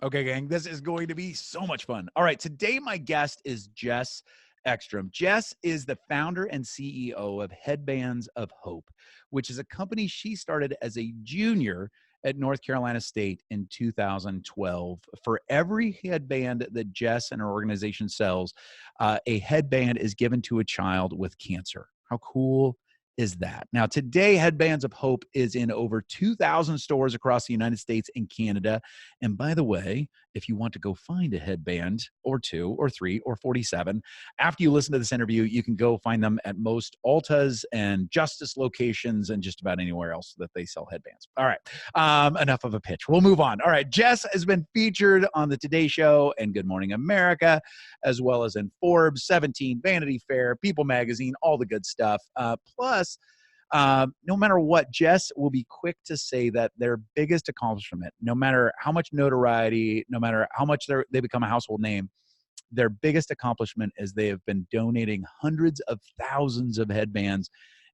Okay, gang, this is going to be so much fun. All right, today my guest is Jess Ekstrom. Jess is the founder and CEO of Headbands of Hope, which is a company she started as a junior at North Carolina State in 2012. For every headband that Jess and her organization sells, a headband is given to a child with cancer. How cool is that? Now, today, Headbands of Hope is in over 2,000 stores across the United States and Canada. And by the way, if you want to go find a headband or two or three or 47, after you listen to this interview, you can go find them at most Ultas and Justice locations and just about anywhere else that they sell headbands. All right. Enough of a pitch. We'll move on. All right. Jess has been featured on the Today Show and Good Morning America, as well as in Forbes, 17, Vanity Fair, People Magazine, all the good stuff. Plus, no matter what, Jess will be quick to say that their biggest accomplishment, no matter how much notoriety, no matter how much they become a household name, their biggest accomplishment is they have been donating hundreds of thousands of headbands,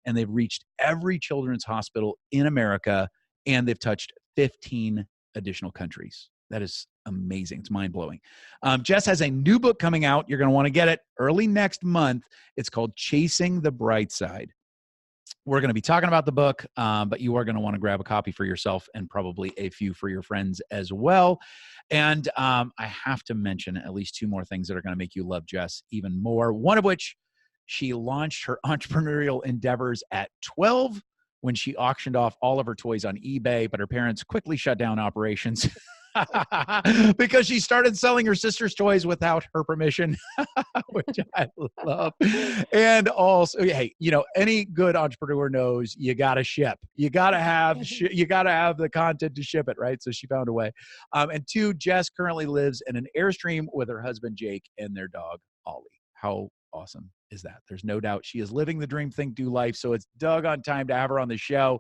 and they've reached every children's hospital in America, and they've touched 15 additional countries. That is amazing. It's mind-blowing. Jess has a new book coming out. You're going to want to get it early next month. It's called Chasing the Bright Side. We're going to be talking about the book, but you are going to want to grab a copy for yourself and probably a few for your friends as well. And I have to mention at least two more things that are going to make you love Jess even more. One of which, she launched her entrepreneurial endeavors at 12 when she auctioned off all of her toys on eBay, but her parents quickly shut down operations because she started selling her sister's toys without her permission, which I love. And also, hey, any good entrepreneur knows you got to ship. You got to have the content to ship it, right? So she found a way. And two, Jess currently lives in an Airstream with her husband Jake and their dog Ollie. How awesome is that? There's no doubt she is living the dream, think, do life. So it's doggone time to have her on the show.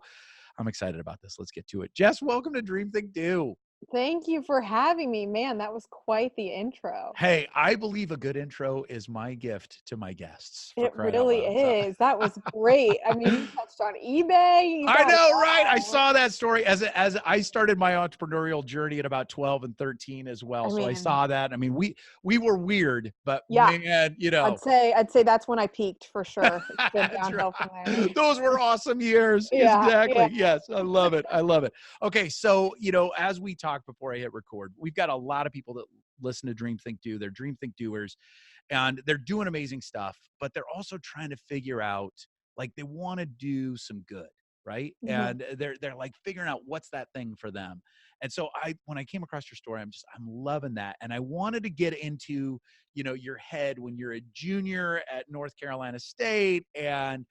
I'm excited about this. Let's get to it. Jess, welcome to Dream, Think, Do. Thank you for having me. Man, that was quite the intro. Hey, I believe a good intro is my gift to my guests, for It crying out really loud. So is. That was great. I mean, you touched on eBay. You I got it know, right? I all. saw that story as I started my entrepreneurial journey at about 12 and 13 as well. I So I mean, saw that. I mean, we were weird, but yeah, man, I'd say that's when I peaked for sure. It's been that's downhill from there. right. Those were awesome years. Yeah, yeah. Exactly. Yes. I love it. I love it. Okay. So, as we talked before I hit record, we've got a lot of people that listen to Dream Think Do. They're Dream Think Doers, and they're doing amazing stuff, but they're also trying to figure out, like, they want to do some good. Right. Mhm. And they're like figuring out what's that thing for them. And so when I came across your story, I'm loving that. And I wanted to get into, your head when you're a junior at North Carolina State and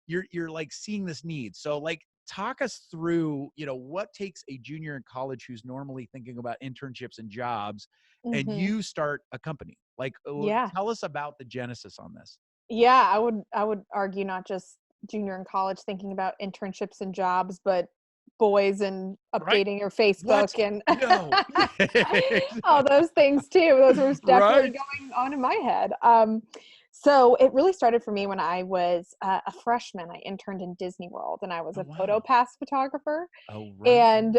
you're like seeing this need. So, like, talk us through, what takes a junior in college who's normally thinking about internships and jobs, and Mhm. you start a company. Like, Yeah. tell us about the genesis on this. Yeah, I would argue not just junior in college thinking about internships and jobs, but boys and Right? updating your What? Facebook and No. all those things too. Those were definitely Right? going on in my head. So it really started for me when I was a freshman. I interned in Disney World and I was Oh, a wow. photo pass photographer. Oh, right. And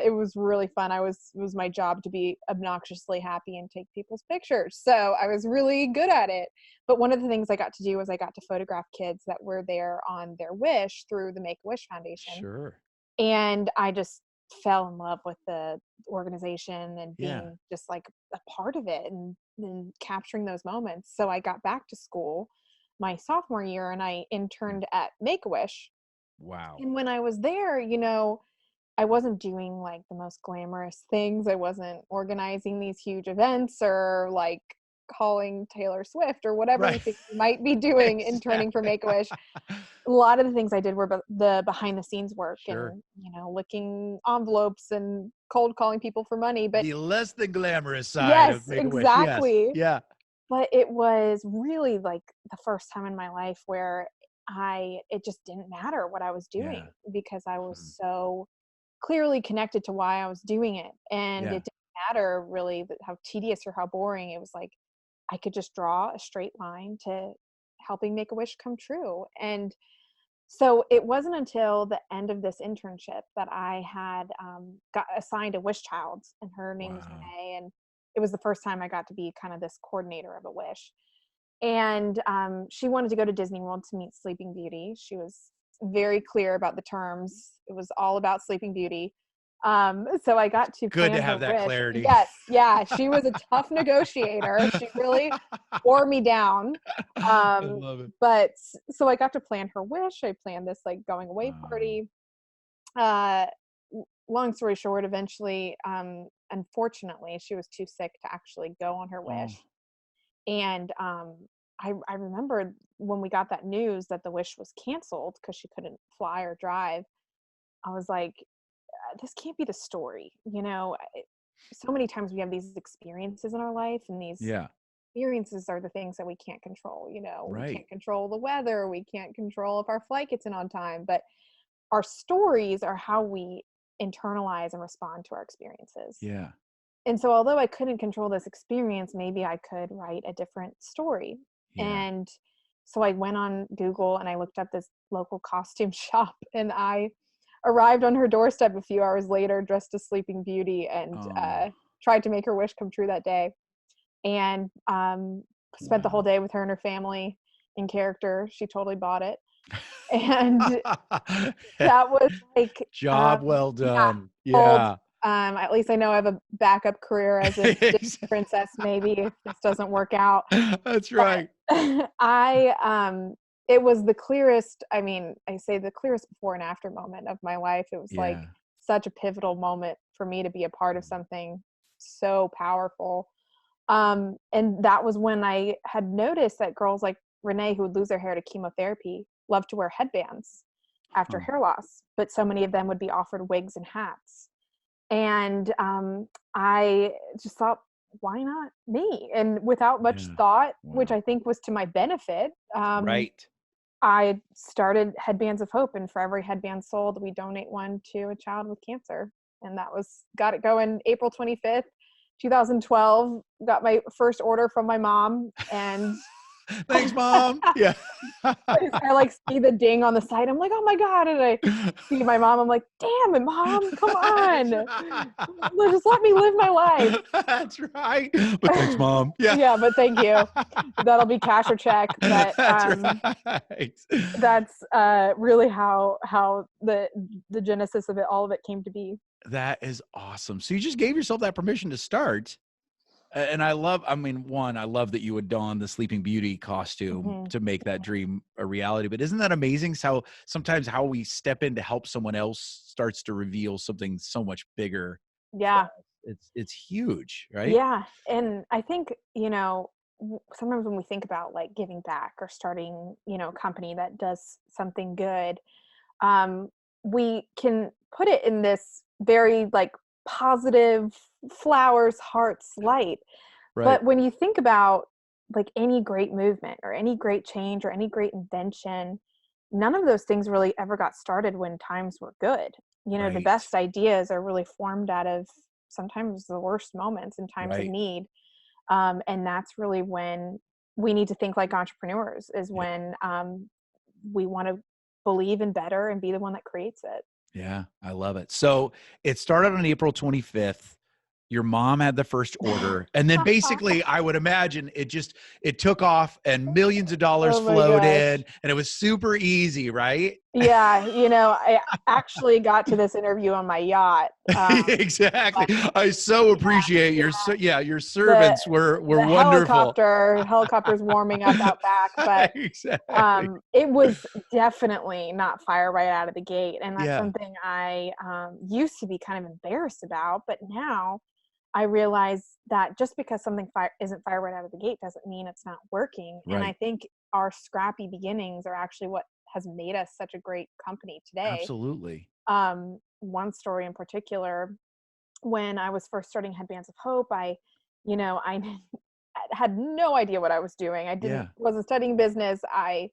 it was really fun. It was my job to be obnoxiously happy and take people's pictures. So I was really good at it. But one of the things I got to do was I got to photograph kids that were there on their wish through the Make-A-Wish Foundation. Sure. And I just fell in love with the organization and Yeah. being just like a part of it and capturing those moments. So I got back to school my sophomore year and I Mm. interned at Make-A-Wish. Wow. And when I was there, I wasn't doing like the most glamorous things. I wasn't organizing these huge events or like calling Taylor Swift or whatever you Right. think you might be doing interning for Exactly. Make-A-Wish. A lot of the things I did were the behind the scenes work Sure. and, licking envelopes and cold calling people for money. But The less than glamorous side of yes, Make-A-Wish. Yes. exactly. Yeah. But it was really like the first time in my life where it just didn't matter what I was Yeah. doing because I was Mm. so clearly connected to why I was doing it. And Yeah. it didn't matter really how tedious or how boring. It was like I could just draw a straight line to helping make a wish come true. And So it wasn't until the end of this internship that I had got assigned a wish child, and her name was Wow. Renee. And it was the first time I got to be kind of this coordinator of a wish. And she wanted to go to Disney World to meet Sleeping Beauty. She was very clear about the terms. It was all about Sleeping Beauty. So I got to Good to plan her have that wish. clarity. Yes, yeah, she was a tough negotiator. She really wore me down. I Um, love it. but so I got to plan her wish. I planned this like going away Wow. party. Uh, Long story short, eventually, unfortunately, she was too sick to actually go on her Oh, wish. And I remember when we got that news that the wish was canceled because she couldn't fly or drive. I was like, this can't be the story. So many times we have these experiences in our life, and these yeah. experiences are the things that we can't control. We Right. can't control the weather, we can't control if our flight gets in on time, but our stories are how we internalize and respond to our experiences. Yeah. And so although I couldn't control this experience, maybe I could write a different story. Yeah. And so I went on Google and I looked up this local costume shop, and I arrived on her doorstep a few hours later dressed as Sleeping Beauty, and Oh, tried to make her wish come true that day. And spent the whole wow. day with her and her family in character. She totally bought it. And that was like, Job well yeah, done. old. Yeah. At least I know I have a backup career as a Disney princess, maybe if this doesn't work out. That's But right. it was the clearest, I mean, I say the clearest before and after moment of my life. It was like Yeah. such a pivotal moment for me to be a part of something so powerful. And that was when I had noticed that girls like Renee, who would lose their hair to chemotherapy, love to wear headbands after Huh. hair loss, but so many of them would be offered wigs and hats. And I just thought, why not me? And without much Yeah. thought, which Wow. I think was to my benefit, Right. I started Headbands of Hope. And for every headband sold, we donate one to a child with cancer. And got it going April 25th, 2012. Got my first order from my mom. And Thanks, Mom. Yeah. I like see the ding on the side. I'm like, oh my God. And I see my mom. I'm like, damn it, Mom, come on. Just let me live my life. That's right. But thanks, Mom. Yeah. Yeah, but thank you. That'll be cash or check. But That's right. that's really how the genesis of it, all of it, came to be. That is awesome. So you just gave yourself that permission to start. And I mean, one, I love that you would don the Sleeping Beauty costume Hmm. to make that dream a reality. But isn't that amazing how sometimes how we step in to help someone else starts to reveal something so much bigger for us? Yeah. It's huge, right? Yeah. And I think, sometimes when we think about like giving back or starting, a company that does something good, um, we can put it in this very like positive flowers, hearts, light. Right. But when you think about like any great movement or any great change or any great invention, none of those things really ever got started when times were good. The Right. best ideas are really formed out of sometimes the worst moments and times of Right. need. And that's really when we need to think like entrepreneurs, is Yeah. when we want to believe in better and be the one that creates it. Yeah. I love it. So it started on April 25th. Your mom had the first order. And then basically, I would imagine it took off and millions of dollars Oh my flowed gosh. in and it was super easy, right? Yeah, I actually got to this interview on my yacht. Exactly. I so appreciate your the servants were the wonderful. helicopter's warming up out back, but Exactly. it was definitely not fire right out of the gate. And that's Yeah. something I used to be kind of embarrassed about, but now I realize that just because something isn't fire right out of the gate doesn't mean it's not working. And I Right. think our scrappy beginnings are actually what has made us such a great company today. Absolutely. One story in particular, when I was first starting Headbands of Hope, I had no idea what I was doing. Yeah. Wasn't studying business. I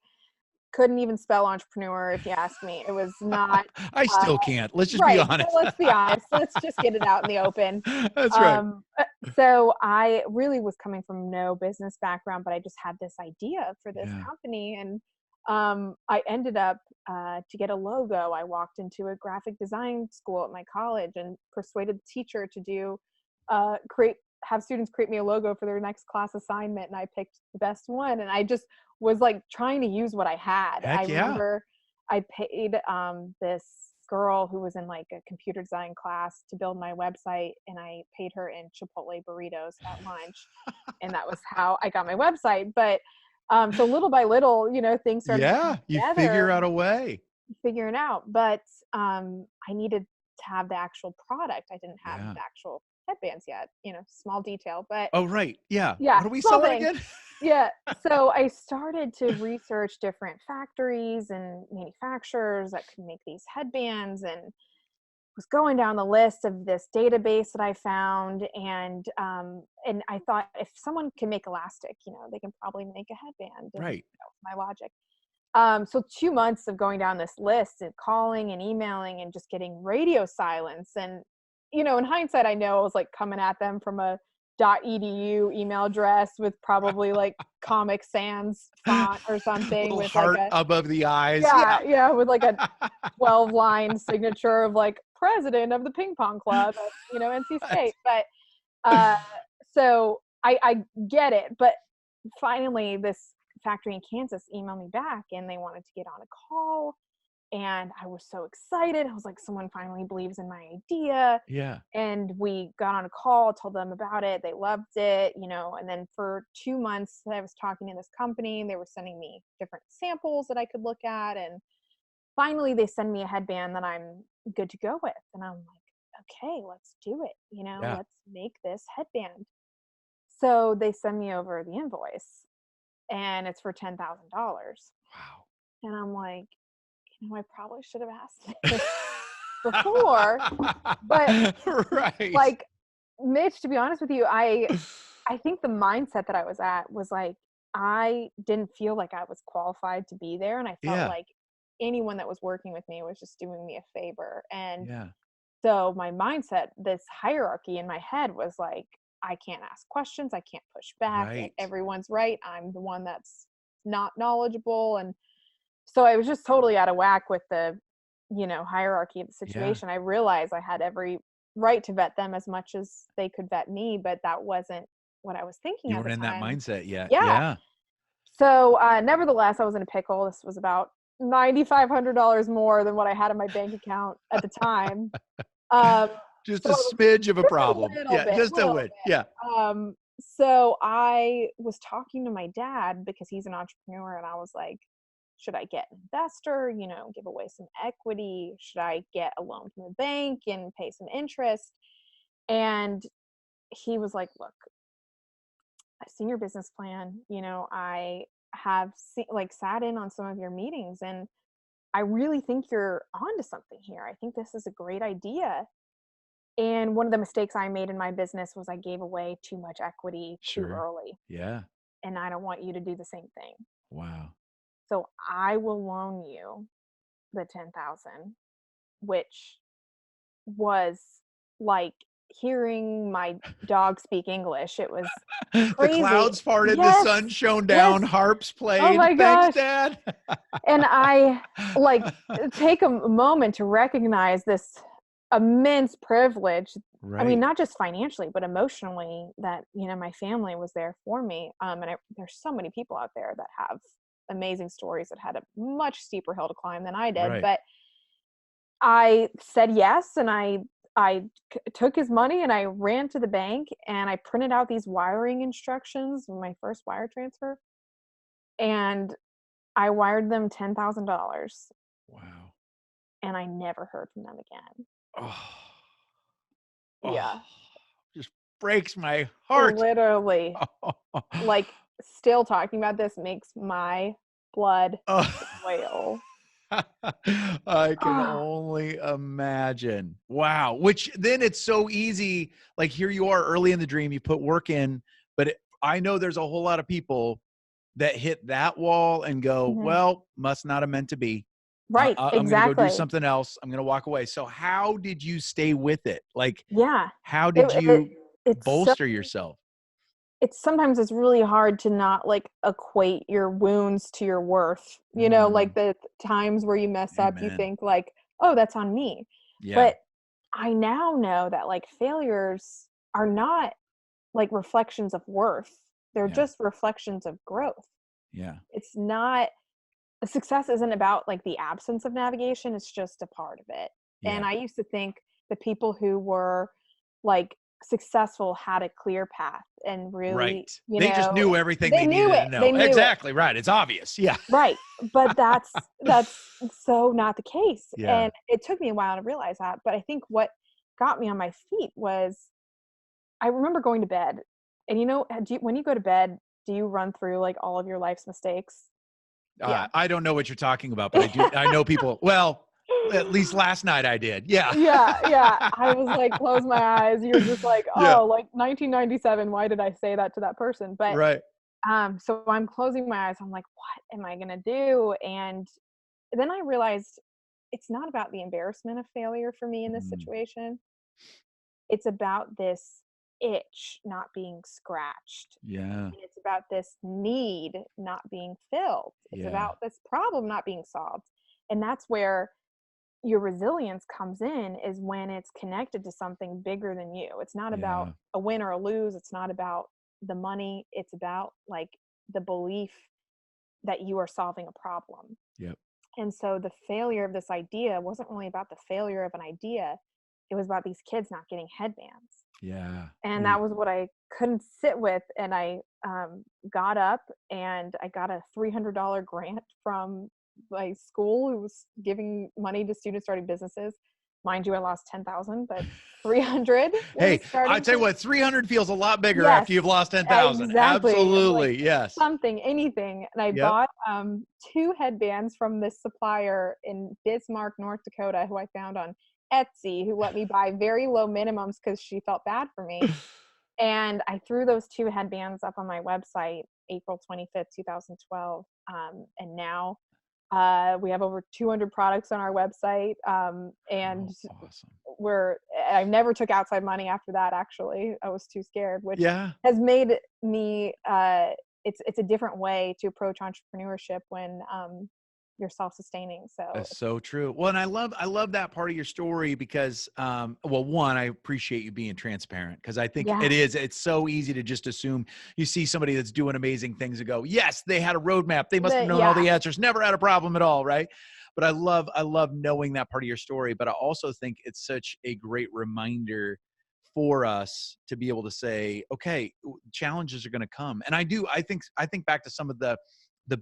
couldn't even spell entrepreneur, if you ask me. It was not I uh, still can't. Let's just be right. So honest. let's be honest. Let's just get it out in the open. That's right. So I really was coming from no business background, but I just had this idea for this Yeah. company, and I ended up, to get a logo, I walked into a graphic design school at my college and persuaded the teacher to do, have students create me a logo for their next class assignment. And I picked the best one. And I just was like trying to use what I had. I Heck yeah. remember I paid, this girl who was in like a computer design class to build my website, and I paid her in Chipotle burritos at lunch. And that was how I got my website. But so little by little, things started to come Yeah. You together, figure out a way. figuring out. But I needed to have the actual product. I didn't have Yeah. the actual headbands yet, small detail. But Oh, right. Yeah. yeah, What are we small selling thing. again? Yeah. So I started to research different factories and manufacturers that could make these headbands, and was going down the list of this database that I found. And I thought, if someone can make elastic, they can probably make a headband. And Right. that was my logic. So 2 months of going down this list and calling and emailing and just getting radio silence. And, in hindsight, I know I was like coming at them from a .edu email address with probably like Comic Sans font or something, Little with like heart a, above the eyes. yeah, Yeah. yeah, with like a 12-line signature of like president of the ping pong club at, NC State. But uh, so I get it. But finally, this factory in Kansas emailed me back, and they wanted to get on a call. And I was so excited. I was like, someone finally believes in my idea. Yeah. And we got on a call, told them about it. They loved it, and then for 2 months I was talking to this company, and they were sending me different samples that I could look at. And finally they send me a headband that I'm good to go with. And I'm like, okay, let's do it. Yeah. Let's make this headband. So they send me over the invoice, and it's for $10,000. Wow. And I'm like, I probably should have asked this before. But Right. like, Mitch, to be honest with you, I think the mindset that I was at was like, I didn't feel like I was qualified to be there. And I felt Yeah. like anyone that was working with me was just doing me a favor. And Yeah. so my mindset, this hierarchy in my head was like, I can't ask questions. I can't push back. Right. Everyone's right. I'm the one that's not knowledgeable. And so I was just totally out of whack with the, hierarchy of the Yeah. situation. I realized I had every right to vet them as much as they could vet me, but that wasn't what I was thinking You at weren't the in that time. mindset yet. Yeah. Yeah. So nevertheless, I was in a pickle. This was about $9,500 more than what I had in my bank account at the time. Just So a I was smidge of a just problem. Yeah. Just a little win. bit. Yeah. So I was talking to my dad because he's an entrepreneur, and I was like, should I get an investor, give away some equity? Should I get a loan from the bank and pay some interest? And he was like, look, I've seen your business plan. I have sat in on some of your meetings, and I really think you're onto something here. I think this is a great idea. And one of the mistakes I made in my business was I gave away too much equity too Sure. early. Yeah. And I don't want you to do the same thing. Wow. So I will loan you the 10,000, which was like hearing my dog speak English. It was The crazy. clouds parted, the Yes. sun shone down, Yes. harps played. Oh my Thanks, gosh. Dad. And I take a moment to recognize this immense privilege. Right. I mean, not just financially, but emotionally, that, my family was there for me. And there's so many people out there that have amazing stories that had a much steeper hill to climb than I did. Right. But I said yes, and I took his money, and I ran to the bank, and I printed out these wiring instructions with my first wire transfer, and I wired them $10,000. Wow. And I never heard from them again. Oh. Yeah. Just breaks my heart. Literally. Like, still talking about this makes my blood boil. I can only imagine. Wow. Which then it's so easy. Like, here you are early in the dream, you put work in, but I know there's a whole lot of people that hit that wall and go, well, must not have meant to be. Right. I'm going to go do something else. I'm going to walk away. So how did you stay with it? Like, yeah. how did you it's bolster yourself? sometimes it's really hard to not like equate your wounds to your worth. You know, like Mm, the times where you mess up, you amen. think like, oh, that's on me. Yeah. But I now know that like failures are not like reflections of worth. They're Yeah. just reflections of growth. Yeah. It's not, success isn't about like the absence of navigation, it's just a part of it. And Yeah. I used to think the people who were like successful had a clear path and really, Right. you They just know, knew everything they they knew needed it. to They know. knew it. Exactly right. It's obvious. Yeah. Right. But that's so not the case. Yeah. And it took me a while to realize that. But I think what got me on my feet was I remember going to bed. And you know, when you go to bed, do you run through like all of your life's mistakes? Yeah. I don't know what you're talking about, but I do. I know people. Well, at least last night I did. Yeah. Yeah, yeah. I was like, close my eyes. You're just like, Yeah. oh, like 1997. Why did I say that to that person? But Right. so I'm closing my eyes. I'm like, what am I gonna do? And then I realized it's not about the embarrassment of failure for me in this Mm, situation. It's about this itch not being scratched. yeah. And it's about this need not being filled. It's Yeah. about this problem not being solved. And that's where your resilience comes in, is when it's connected to something bigger than you. It's not about Yeah. a win or a lose. It's not about the money. It's about like the belief that you are solving a problem. Yep. And so the failure of this idea wasn't really about the failure of an idea. It was about these kids not getting headbands. Yeah. And Ooh. that was what I couldn't sit with. And I got up and I got a $300 grant from my school who was giving money to students starting businesses. Mind you, I lost 10,000, but 300 Hey, was I starting tell you to, what, 300 feels a lot bigger after yes, you've lost 10,000. exactly. Like Absolutely. Yes. something, anything. And I Yep. bought two headbands from this supplier in Bismarck, North Dakota, who I found on Etsy, who let me buy very low minimums because she felt bad for me. And I threw those two headbands up on my website April 25th, 2012. And now we have over 200 products on our website. And Oh, awesome. I never took outside money after that, actually. I was too scared, which Yeah. has made me, it's a different way to approach entrepreneurship when you're self-sustaining. So That's so true. Well, and I love that part of your story because, well, one, I appreciate you being transparent because I think yeah, it's so easy to just assume you see somebody that's doing amazing things and go, yes, they had a roadmap. They must have known all yeah, the answers, never had a problem at all. Right. But I love knowing that part of your story. But I also think it's such a great reminder for us to be able to say, okay, challenges are going to come. And I think back to some of the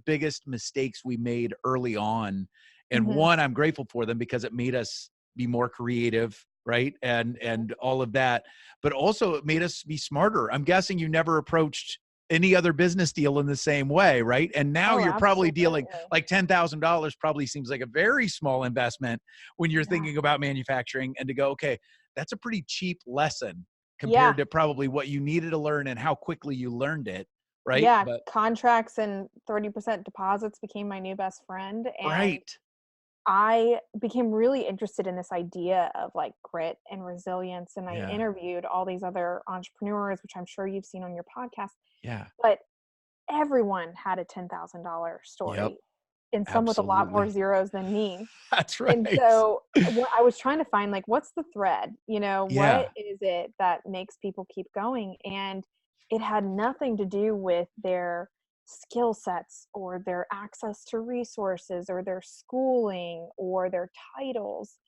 biggest mistakes we made early on. And hmm, one, I'm grateful for them because it made us be more creative, right? And all of that. But also it made us be smarter. I'm guessing you never approached any other business deal in the same way, right? And now oh, you're probably absolutely, dealing like $10,000 probably seems like a very small investment when you're yeah, thinking about manufacturing, and to go, okay, that's a pretty cheap lesson yeah. compared to probably what you needed to learn and how quickly you learned it, right? Yeah, But contracts and 30% deposits became my new best friend, and right. I became really interested in this idea of like grit and resilience, and I Yeah. interviewed all these other entrepreneurs, which I'm sure you've seen on your podcast, Yeah. but everyone had a $10,000 Yep. story, and some with a lot more Absolutely. zeros than me. That's And right. so what I was trying to find, like, what's the thread? You know, what Yeah. is it that makes people keep going? And it had nothing to do with their skill sets or their access to resources or their schooling or their titles.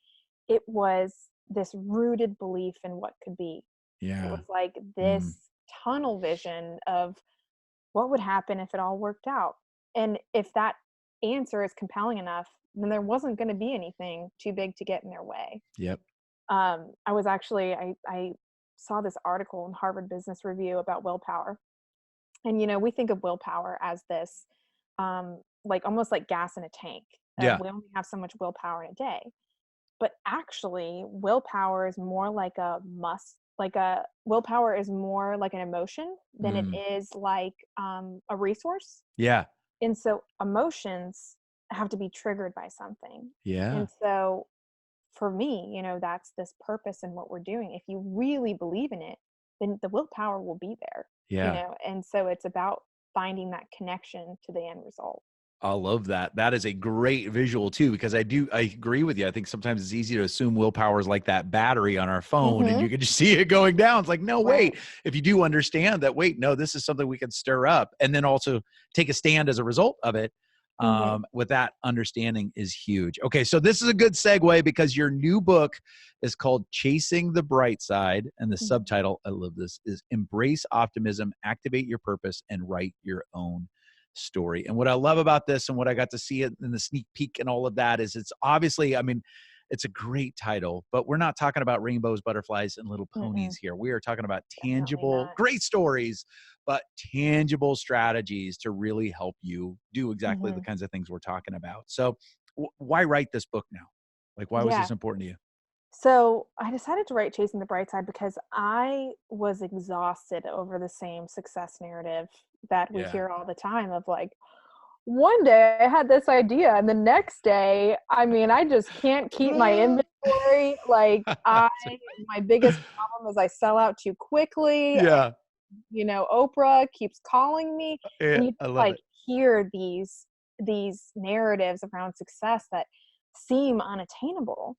It was this rooted belief in what could be. It Yeah. was like Mm. this tunnel vision of what would happen if it all worked out. And if that answer is compelling enough, then there wasn't going to be anything too big to get in their way. Yep. I was actually, I saw this article in Harvard Business Review about willpower. And, you know, we think of willpower as this, like almost like gas in a tank. Yeah. We only have so much willpower in a day. But actually, willpower is more like a must, like a willpower is more like an emotion than it Mm. is like a resource. Yeah. And so emotions have to be triggered by something. Yeah. And so for me, you know, that's this purpose in what we're doing. If you really believe in it, then the willpower will be there, Yeah. and so it's about finding that connection to the end result. I love that. That is a great visual too, because I agree with you. I think sometimes it's easy to assume willpower is like that battery on our phone and Mm-hmm. you can just see it going down. It's like, no, Right. wait, if you do understand that, wait, no, this is something we can stir up and then also take a stand as a result of it. Mm-hmm. With that understanding is huge. Okay. So this is a good segue because your new book is called Chasing the Bright Side. And the Mm-hmm. subtitle, I love this, is Embrace Optimism, Activate Your Purpose, and Write Your Own Story. And what I love about this and what I got to see it in the sneak peek and all of that is it's obviously, I mean, it's a great title, but we're not talking about rainbows, butterflies, and little Mm-mm. ponies here. We are talking about Definitely tangible, not. great stories, but tangible strategies to really help you do exactly the Mm-hmm. kinds of things we're talking about. So why write this book now? Like, why was Yeah. this important to you? So I decided to write Chasing the Bright Side because I was exhausted over the same success narrative that we Yeah. hear all the time of like, one day I had this idea and the next day, I mean, I just can't keep my inventory. Like my biggest problem is I sell out too quickly. Yeah. Oprah keeps calling me, Yeah. and you I love like it. hear these narratives around success that seem unattainable.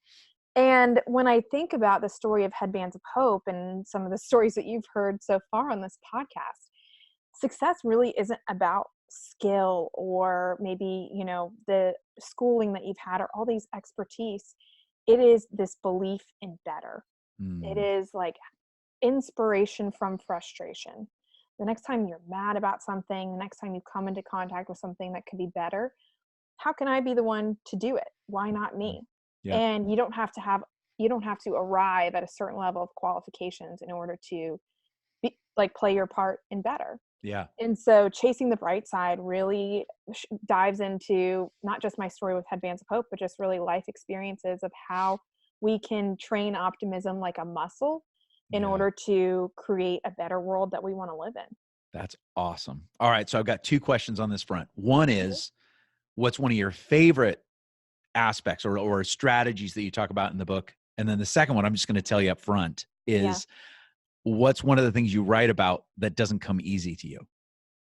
And when I think about the story of Headbands of Hope and some of the stories that you've heard so far on this podcast, success really isn't about skill or maybe, the schooling that you've had or all these expertise. It is this belief in better. It Mm, is like inspiration from frustration. The next time you're mad about something, the next time you come into contact with something that could be better, how can I be the one to do it? Why not mm. me? Yeah. And you don't have to arrive at a certain level of qualifications in order to play your part in better. Yeah. And so Chasing the Bright Side really dives into not just my story with Headbands of Hope, but just really life experiences of how we can train optimism like a muscle in Yeah. order to create a better world that we want to live in. That's awesome. All right. So I've got two questions on this front. One Mhm. is, what's one of your favorite aspects or strategies that you talk about in the book? And then the second one, I'm just going to tell you up front, Yeah. is what's one of the things you write about that doesn't come easy to you?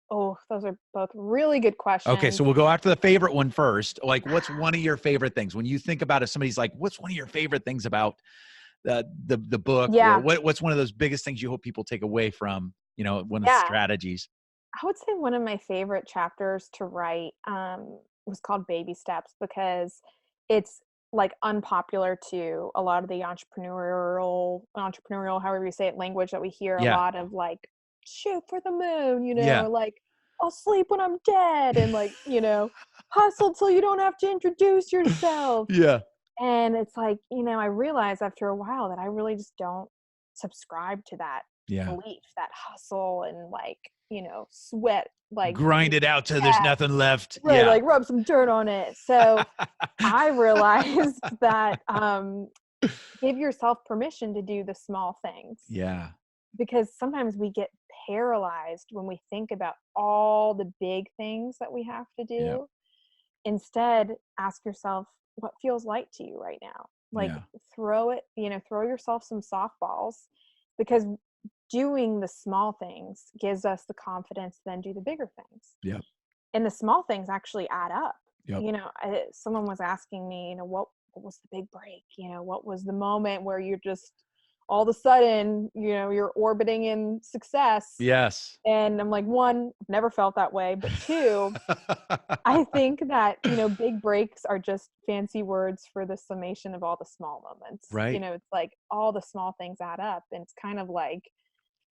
Oh, those are both really good Okay, so questions. we'll go after the favorite one first. Like, what's one of your favorite things when you think about it? Somebody's like, "What's one of your favorite things about the book?" Or Yeah. what's one of those biggest things you hope people take away from one of the Yeah. strategies? I would say one of my favorite chapters to write was called Baby Steps because it's like unpopular to a lot of the entrepreneurial, however you say it, language that we hear a Yeah, lot of like shoot for the moon, yeah, or like I'll sleep when I'm dead and like, hustle till you don't have to introduce yourself. yeah, And it's like, I realized after a while that I really just don't subscribe to that yeah. belief, that hustle and like, sweat, like, Grind it out till there's yeah, nothing left. right, Yeah, like rub some dirt on it. So I realized that give yourself permission to do the small things yeah, because sometimes we get paralyzed when we think about all the big things that we have to yeah, do. Instead, ask yourself what feels light to you right now. Like yeah, throw yourself some softballs because doing the small things gives us the confidence to then do the bigger things. yep, And the small things actually add up. yep. Someone was asking me, what was the big break? What was the moment where you're just all of a sudden, you're orbiting in success. Yes. And I'm like, one, I've never felt that way. But two, I think that, big breaks are just fancy words for the summation of all the small moments. Right. It's like all the small things add up. And it's kind of like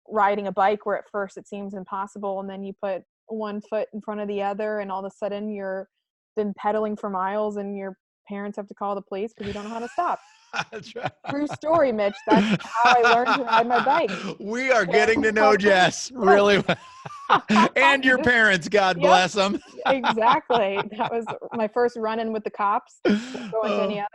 riding a bike where at first it seems impossible. And then you put one foot in front of the other and all of a sudden you're been pedaling for miles and your parents have to call the police because you don't know how to stop. That's right. True story, Mitch. That's how I learned to ride my bike. We are getting Parents to call know the police. Jess really well. And your Just parents, God Yep, bless them. exactly. That was my first run-in with the cops. Won't go into any Oh, others.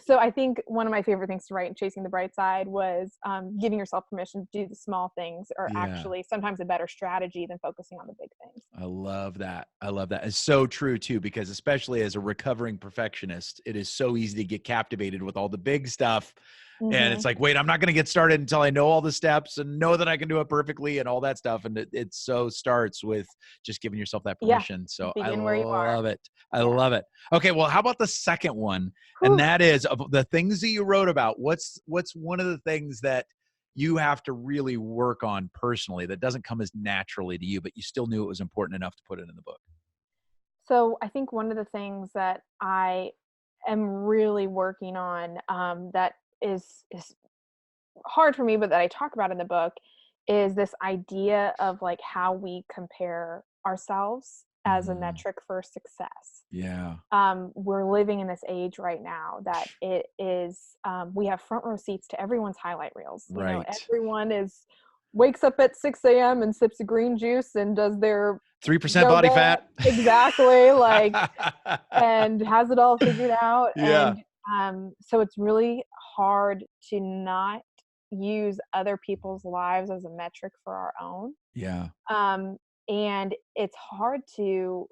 So I think one of my favorite things to write in Chasing the Bright Side was giving yourself permission to do the small things are yeah. actually sometimes a better strategy than focusing on the big things. I love that. I love that. It's so true too, because especially as a recovering perfectionist, it is so easy to get captivated with all the big stuff And Mm-hmm. it's like, wait, I'm not going to get started until I know all the steps and know that I can do it perfectly and all that stuff. And it so starts with just giving yourself that Yeah. permission. So I Begin where you are. love it. I Yeah. love it. Okay. Well, how about the second one? And Whew. that is, of the things that you wrote about, what's one of the things that you have to really work on personally that doesn't come as naturally to you, but you still knew it was important enough to put it in the book? So I think one of the things that I am really working on, that is hard for me, but that I talk about in the book, is this idea of like how we compare ourselves as a Mhm. metric for success. Yeah. We're living in this age right now that it is, we have front row seats to everyone's highlight reels. You know, Right. everyone is wakes up at 6 a.m. and sips a green juice and does their 3% body yoga. fat. Exactly. Like, and has it all figured out. Yeah. And so it's really hard to not use other people's lives as a metric for our own. Yeah. Um, and it's hard to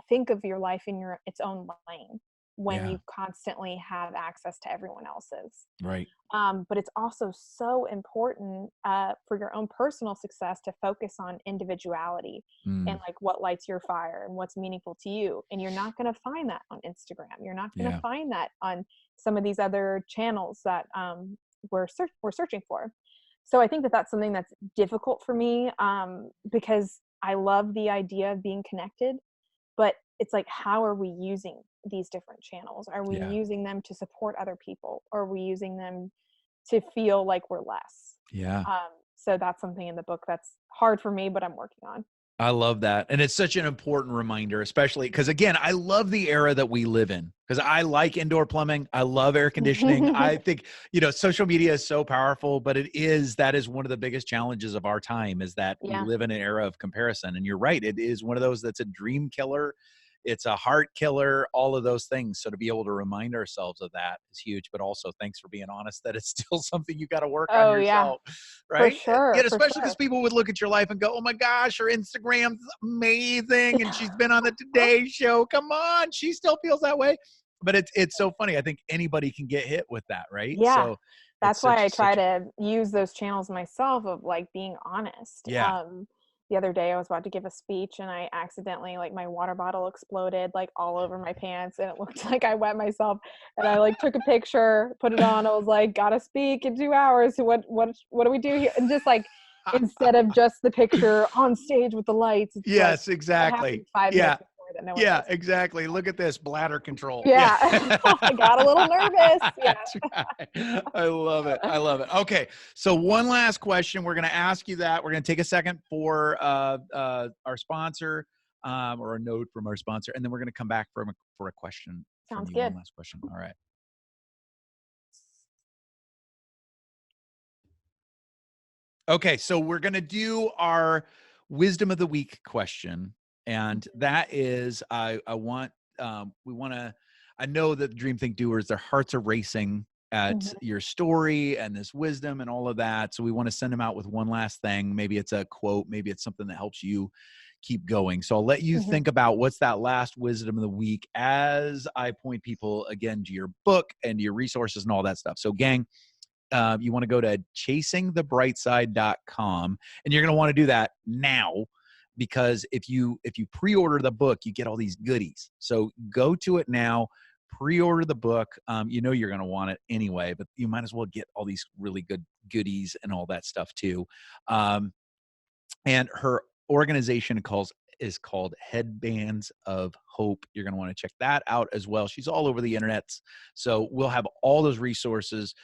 think of your life in its own lane when Yeah. you constantly have access to everyone else's. Right. But it's also so important, for your own personal success, to focus on individuality and Mm. like what lights your fire and what's meaningful to you. And you're not going to find that on Instagram. You're not going to Yeah. find that on some of these other channels that, we're searching for. So I think that that's something that's difficult for me, because I love the idea of being connected, but it's like, how are we using these different channels? Are we Yeah. using them to support other people? Or are we using them to feel like we're less? Yeah. So that's something in the book that's hard for me, but I'm working on. I love that. And it's such an important reminder, especially because, again, I love the era that we live in because I like indoor plumbing. I love air conditioning. I think, social media is so powerful, but that is one of the biggest challenges of our time is that we Yeah. live in an era of comparison. And you're right. It is one of those that's a dream killer. It's a heart killer, all of those things. So to be able to remind ourselves of that is huge. But also, thanks for being honest that it's still something you got to work on Oh yeah, yourself, for right? sure, Yet, for especially because sure. people would look at your life and go, "Oh my gosh, her Instagram's amazing, and she's been on the Today Show. Come on, she still feels that way." But it's so funny. I think anybody can get hit with that, right? Yeah. So it's That's why I try such a to use those channels myself of like being honest. yeah. The other day I was about to give a speech and I accidentally, like, my water bottle exploded like all over my pants and it looked like I wet myself, and I like took a picture, put it on. I was like, gotta speak in 2 hours. What do we do here? And just like, instead of just the picture on stage with the lights, it's like Yes, what happened exactly. 5 minutes Yeah. before that no one Yeah, knows. exactly. Look at this bladder control. Yeah. Yeah. I got a little nervous. Yeah. That's right. I love it. I love it. Okay. So one last question. We're going to ask you that. We're going to take a second for our sponsor, or a note from our sponsor, and then we're going to come back for a question from Sounds you. One good. last question. All right. Okay, so we're going to do our wisdom of the week question, and that is, I want we want to. I know that the Dream Think Doers, their hearts are racing at Mhm. your story and this wisdom and all of that. So we want to send them out with one last thing. Maybe it's a quote, maybe it's something that helps you keep going. So I'll let you Mhm. think about what's that last wisdom of the week as I point people again to your book and your resources and all that stuff. So, gang, you want to go to chasingthebrightside.com, and you're going to want to do that now, because if you pre-order the book, you get all these goodies. So go to it now, pre-order the book. You're going to want it anyway, but you might as well get all these really good goodies and all that stuff too. And her organization is called Headbands of Hope. You're going to want to check that out as well. She's all over the internet. So we'll have all those resources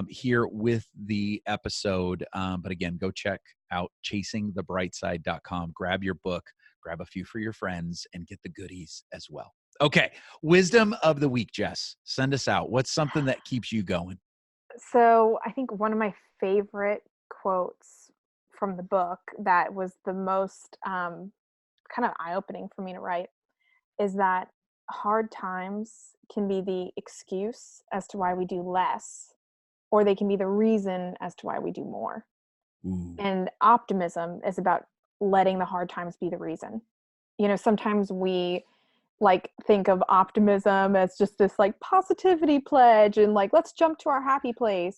here with the episode. But again, go check out chasingthebrightside.com. Grab your book, grab a few for your friends, and get the goodies as well. Okay. Wisdom of the week, Jess. Send us out. What's something that keeps you going? So I think one of my favorite quotes from the book that was the most, kind of eye-opening for me to write is that hard times can be the excuse as to why we do less, or they can be the reason as to why we do more. Ooh. And optimism is about letting the hard times be the reason. Sometimes we like think of optimism as just this like positivity pledge and like let's jump to our happy place.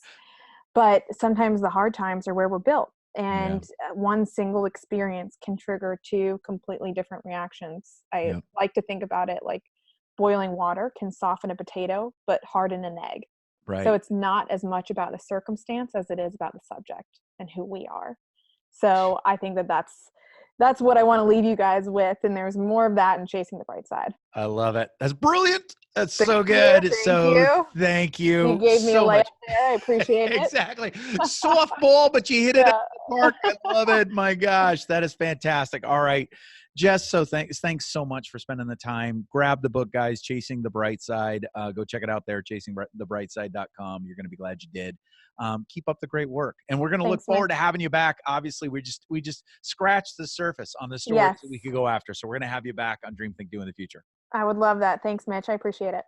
But sometimes the hard times are where we're built. Yeah. And one single experience can trigger two completely different reactions. I Yep. like to think about it like boiling water can soften a potato, but harden an egg. So Right. it's not as much about the circumstance as it is about the subject and who we are. So I think that that's what I want to leave you guys with. And there's more of that in Chasing the Bright Side. I love it. That's brilliant. That's Thank so you. good. Thank So you. thank You you gave me a so layup much. there. I appreciate it. Exactly. Softball, but you hit it out Yeah. of the park. I love it. My gosh, that is fantastic. All right. Jess, so thanks so much for spending the time. Grab the book, guys, Chasing the Bright Side. Go check it out there, chasingthebrightside.com. You're going to be glad you did. Keep up the great work. And we're going to look Thanks, forward Mitch. to having you back. Obviously, we just scratched the surface on the stories Yes. that we could go after. So we're going to have you back on Dream Think Do in the future. I would love that. Thanks, Mitch. I appreciate it.